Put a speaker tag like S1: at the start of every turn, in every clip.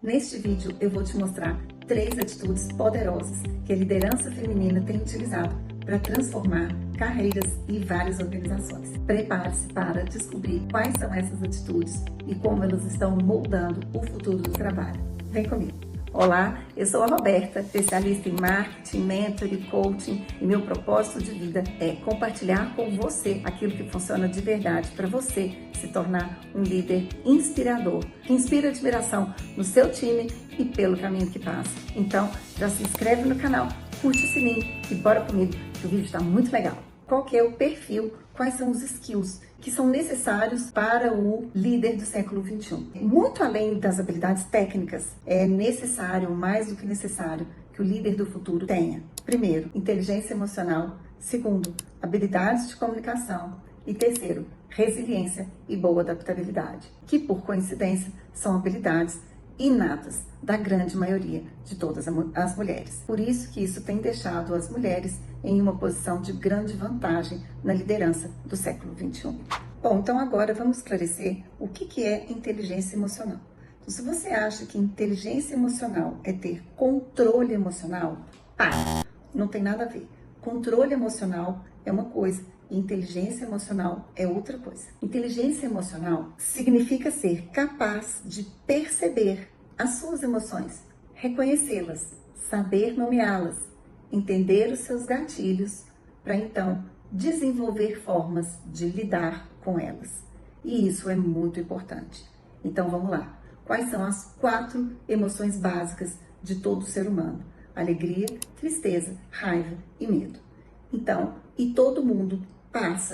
S1: Neste vídeo eu vou te mostrar 3 atitudes poderosas que a liderança feminina tem utilizado para transformar carreiras e várias organizações. Prepare-se para descobrir quais são essas atitudes e como elas estão moldando o futuro do trabalho. Vem comigo! Olá, eu sou a Roberta, especialista em marketing, mentor e coaching, e meu propósito de vida é compartilhar com você aquilo que funciona de verdade para você se tornar um líder inspirador, que inspira admiração no seu time e pelo caminho que passa. Então, já se inscreve no canal, curte o sininho e bora comigo, que o vídeo está muito legal. Qual que é o perfil, quais são os skills que são necessários para o líder do século XXI. Muito além das habilidades técnicas, é necessário, mais do que necessário, que o líder do futuro tenha, primeiro, inteligência emocional, segundo, habilidades de comunicação e terceiro, resiliência e boa adaptabilidade, que por coincidência são habilidades inatas da grande maioria de todas as mulheres. Por isso que isso tem deixado as mulheres em uma posição de grande vantagem na liderança do século XXI. Bom, então agora vamos esclarecer o que é inteligência emocional. Então, se você acha que inteligência emocional é ter controle emocional, não tem nada a ver. Controle emocional é uma coisa e inteligência emocional é outra coisa. Inteligência emocional significa ser capaz de perceber as suas emoções, reconhecê-las, saber nomeá-las, entender os seus gatilhos, para então desenvolver formas de lidar com elas. E isso é muito importante. Então vamos lá. Quais são as 4 emoções básicas de todo ser humano? Alegria, tristeza, raiva e medo. Então, e todo mundo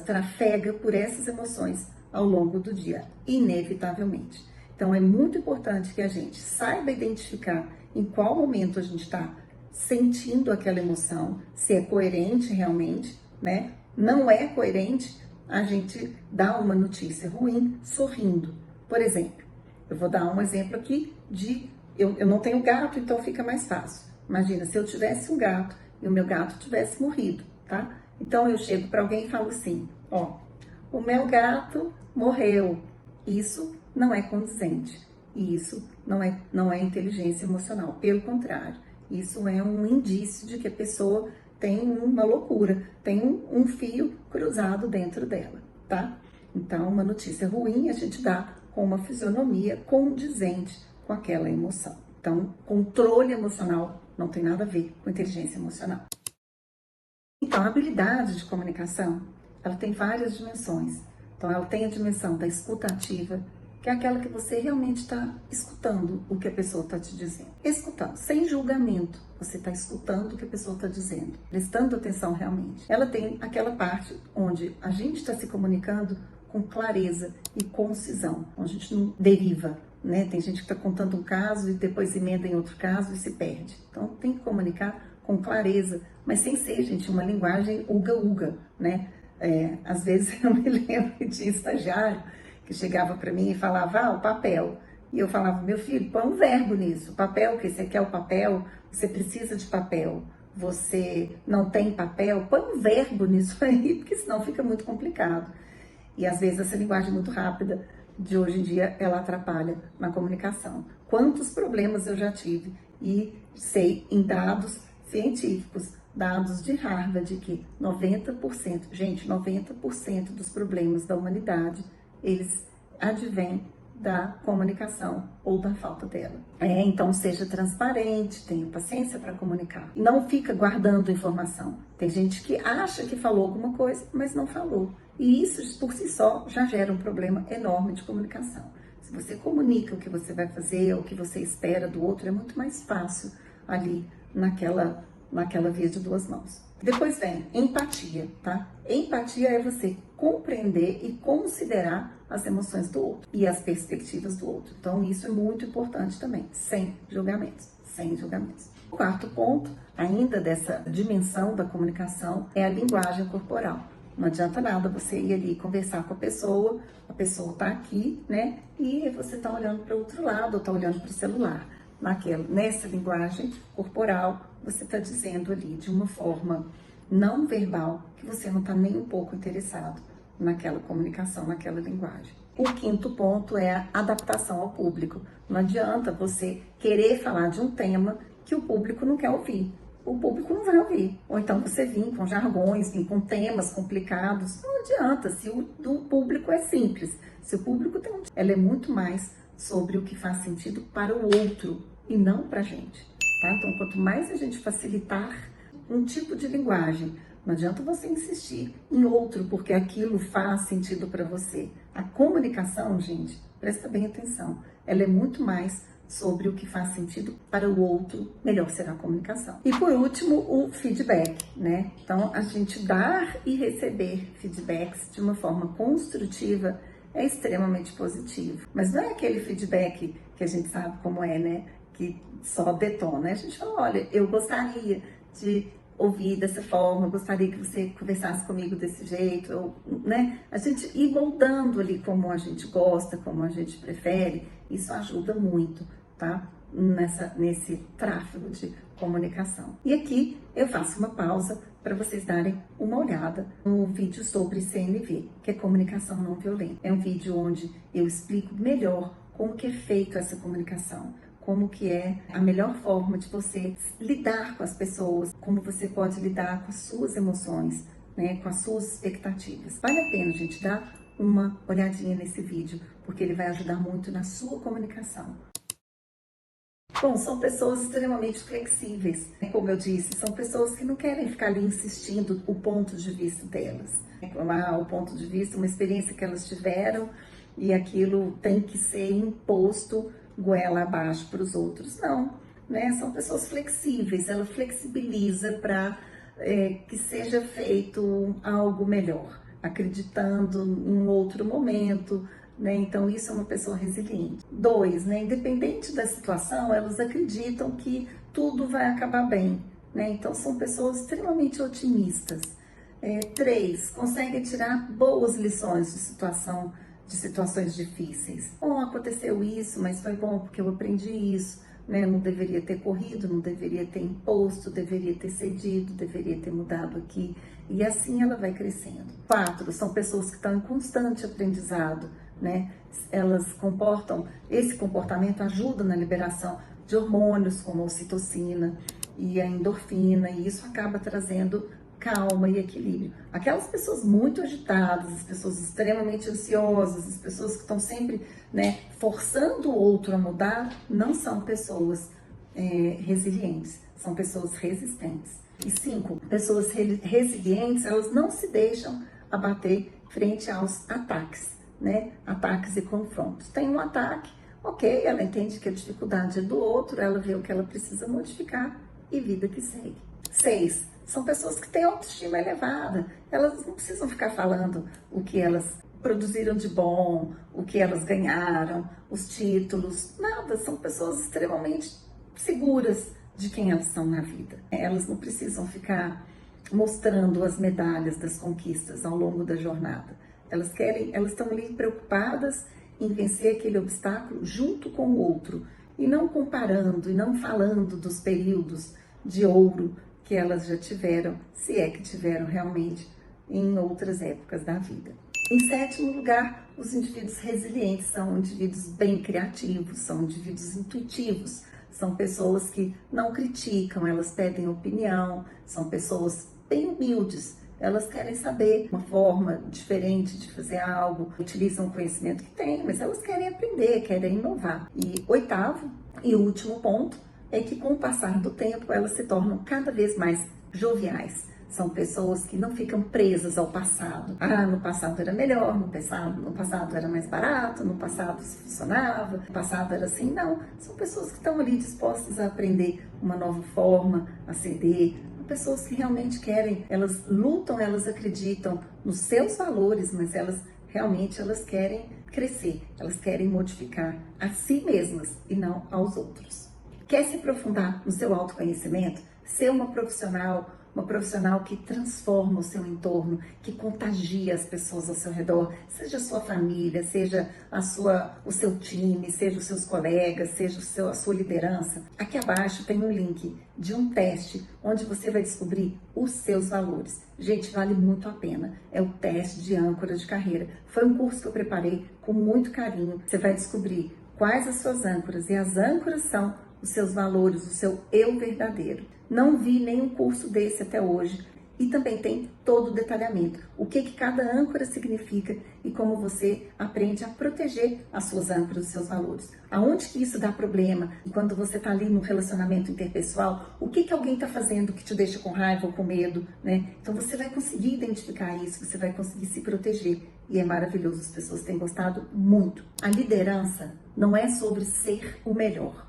S1: trafega por essas emoções ao longo do dia, inevitavelmente. Então, é muito importante que a gente saiba identificar em qual momento a gente está sentindo aquela emoção, se é coerente realmente, né? Não é coerente, a gente dá uma notícia ruim sorrindo. Por exemplo, eu vou dar um exemplo aqui de... Eu não tenho gato, então fica mais fácil. Imagina, se eu tivesse um gato e o meu gato tivesse morrido, tá? Então eu chego para alguém e falo assim, ó, o meu gato morreu. Isso não é condizente. E isso não é inteligência emocional. Pelo contrário, isso é um indício de que a pessoa tem uma loucura, tem um fio cruzado dentro dela, tá? Então, uma notícia ruim a gente dá com uma fisionomia condizente com aquela emoção. Então, controle emocional não tem nada a ver com inteligência emocional. Então, a habilidade de comunicação, ela tem várias dimensões. Então, ela tem a dimensão da escuta ativa, que é aquela que você realmente está escutando o que a pessoa está te dizendo. Escutando, sem julgamento, você está escutando o que a pessoa está dizendo, prestando atenção realmente. Ela tem aquela parte onde a gente está se comunicando com clareza e concisão, onde a gente não deriva, né? Tem gente que está contando um caso e depois emenda em outro caso e se perde. Então, tem que comunicar com clareza, mas sem ser, gente, uma linguagem uga-uga, né? Às vezes eu me lembro de estagiário que chegava para mim e falava, o papel. E eu falava, meu filho, põe um verbo nisso. Papel, que você quer o papel, você precisa de papel, você não tem papel, põe um verbo nisso aí, porque senão fica muito complicado. E às vezes essa linguagem muito rápida de hoje em dia, ela atrapalha na comunicação. Quantos problemas eu já tive e sei em dados científicos, dados de Harvard, que 90%, gente, 90% dos problemas da humanidade, eles advêm da comunicação ou da falta dela. Então, seja transparente, tenha paciência para comunicar. Não fica guardando informação. Tem gente que acha que falou alguma coisa, mas não falou. E isso, por si só, já gera um problema enorme de comunicação. Se você comunica o que você vai fazer, o que você espera do outro, é muito mais fácil ali naquela via de 2 mãos. Depois vem empatia, tá? Empatia é você compreender e considerar as emoções do outro e as perspectivas do outro. Então, isso é muito importante também, sem julgamentos, sem julgamentos. O 4º ponto, ainda dessa dimensão da comunicação, é a linguagem corporal. Não adianta nada você ir ali conversar com a pessoa tá aqui, né? E você tá olhando para o outro lado, ou tá olhando para o celular. Nessa linguagem corporal, você está dizendo ali de uma forma não verbal que você não está nem um pouco interessado naquela comunicação, naquela linguagem. O quinto ponto é a adaptação ao público. Não adianta você querer falar de um tema que o público não quer ouvir. O público não vai ouvir. Ou então você vir com jargões, vir com temas complicados. Não adianta, se o do público é simples. Se o público tem ela é muito mais sobre o que faz sentido para o outro e não para a gente. Tá? Então, quanto mais a gente facilitar um tipo de linguagem, não adianta você insistir em outro, porque aquilo faz sentido para você. A comunicação, gente, presta bem atenção, ela é muito mais sobre o que faz sentido para o outro, melhor será a comunicação. E por último, o feedback, né? Então, a gente dar e receber feedbacks de uma forma construtiva é extremamente positivo. Mas não é aquele feedback que a gente sabe como é, né? Que só detona. A gente fala, olha, eu gostaria de ouvir dessa forma, gostaria que você conversasse comigo desse jeito, ou, né? A gente ir moldando ali como a gente gosta, como a gente prefere, isso ajuda muito, tá? Nesse tráfego de comunicação. E aqui eu faço uma pausa para vocês darem uma olhada no vídeo sobre CNV, que é comunicação não violenta. É um vídeo onde eu explico melhor como que é feito essa comunicação, como que é a melhor forma de você lidar com as pessoas, como você pode lidar com as suas emoções, né, com as suas expectativas. Vale a pena, gente, dar uma olhadinha nesse vídeo, porque ele vai ajudar muito na sua comunicação. Bom, são pessoas extremamente flexíveis, né? Como eu disse, são pessoas que não querem ficar ali insistindo o ponto de vista delas. O ponto de vista, uma experiência que elas tiveram e aquilo tem que ser imposto goela abaixo para os outros. Não, né? São pessoas flexíveis, ela flexibiliza para que seja feito algo melhor, acreditando em um outro momento, né? Então, isso é uma pessoa resiliente. 2, né? Independente da situação, elas acreditam que tudo vai acabar bem, né? Então, são pessoas extremamente otimistas. 3, conseguem tirar boas lições de situações difíceis. Bom, aconteceu isso, mas foi bom porque eu aprendi isso, né? Não deveria ter corrido, não deveria ter imposto, deveria ter cedido, deveria ter mudado aqui. E assim ela vai crescendo. 4, são pessoas que estão em constante aprendizado, né? Esse comportamento ajuda na liberação de hormônios como a ocitocina e a endorfina, e isso acaba trazendo calma e equilíbrio. Aquelas pessoas muito agitadas, as pessoas extremamente ansiosas, as pessoas que estão sempre, né, forçando o outro a mudar, não são pessoas resilientes, são pessoas resistentes. E 5, pessoas resilientes, elas não se deixam abater frente aos ataques, né? Ataques e confrontos. Tem um ataque, ok, ela entende que a dificuldade é do outro, ela vê o que ela precisa modificar e vida que segue. 6, são pessoas que têm autoestima elevada, elas não precisam ficar falando o que elas produziram de bom, o que elas ganharam, os títulos, nada, são pessoas extremamente seguras de quem elas são na vida. Elas não precisam ficar mostrando as medalhas das conquistas ao longo da jornada. Elas estão ali preocupadas em vencer aquele obstáculo junto com o outro e não comparando e não falando dos períodos de ouro que elas já tiveram, se é que tiveram realmente em outras épocas da vida. Em 7º lugar, os indivíduos resilientes são indivíduos bem criativos, são indivíduos intuitivos, são pessoas que não criticam, elas pedem opinião, são pessoas bem humildes. Elas querem saber uma forma diferente de fazer algo, utilizam o conhecimento que têm, mas elas querem aprender, querem inovar. E 8º e último ponto é que com o passar do tempo elas se tornam cada vez mais joviais. São pessoas que não ficam presas ao passado. Ah, no passado era melhor, no passado era mais barato, no passado isso funcionava, no passado era assim. Não, são pessoas que estão ali dispostas a aprender uma nova forma, a ceder. Pessoas que realmente querem, elas lutam, elas acreditam nos seus valores, mas elas querem crescer, elas querem modificar a si mesmas e não aos outros. Quer se aprofundar no seu autoconhecimento, ser uma profissional uma profissional que transforma o seu entorno, que contagia as pessoas ao seu redor, seja a sua família, seja o seu time, seja os seus colegas, seja a sua liderança. Aqui abaixo tem um link de um teste onde você vai descobrir os seus valores. Gente, vale muito a pena. É o teste de âncora de carreira. Foi um curso que eu preparei com muito carinho. Você vai descobrir quais as suas âncoras, e as âncoras são os seus valores, o seu eu verdadeiro. Não vi nenhum curso desse até hoje, e também tem todo o detalhamento, o que cada âncora significa e como você aprende a proteger as suas âncoras, os seus valores. Aonde que isso dá problema? E quando você está ali no relacionamento interpessoal, o que alguém está fazendo que te deixa com raiva ou com medo, né? Então você vai conseguir identificar isso, você vai conseguir se proteger. E é maravilhoso, as pessoas têm gostado muito. A liderança não é sobre ser o melhor.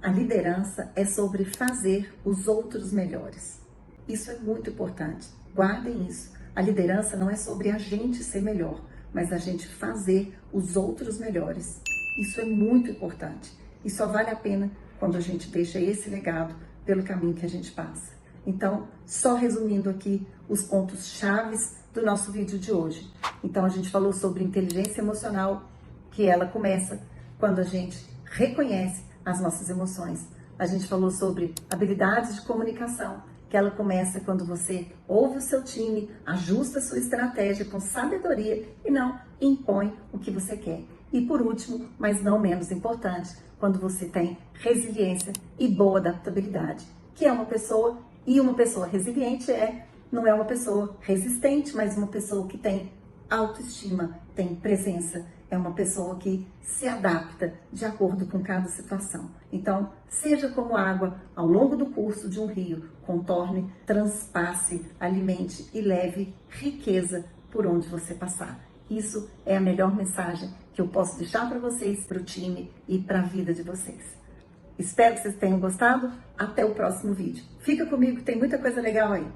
S1: A liderança é sobre fazer os outros melhores. Isso é muito importante. Guardem isso. A liderança não é sobre a gente ser melhor, mas a gente fazer os outros melhores. Isso é muito importante. E só vale a pena quando a gente deixa esse legado pelo caminho que a gente passa. Então, só resumindo aqui os pontos chaves do nosso vídeo de hoje. Então, a gente falou sobre inteligência emocional, que ela começa quando a gente reconhece as nossas emoções. A gente falou sobre habilidades de comunicação, que ela começa quando você ouve o seu time, ajusta a sua estratégia com sabedoria e não impõe o que você quer. E por último, mas não menos importante, quando você tem resiliência e boa adaptabilidade, que é uma pessoa, e uma pessoa resiliente não é uma pessoa resistente, mas uma pessoa que tem autoestima, tem presença, é uma pessoa que se adapta de acordo com cada situação. Então, seja como água ao longo do curso de um rio, contorne, transpasse, alimente e leve riqueza por onde você passar. Isso é a melhor mensagem que eu posso deixar para vocês, para o time e para a vida de vocês. Espero que vocês tenham gostado. Até o próximo vídeo. Fica comigo, tem muita coisa legal aí.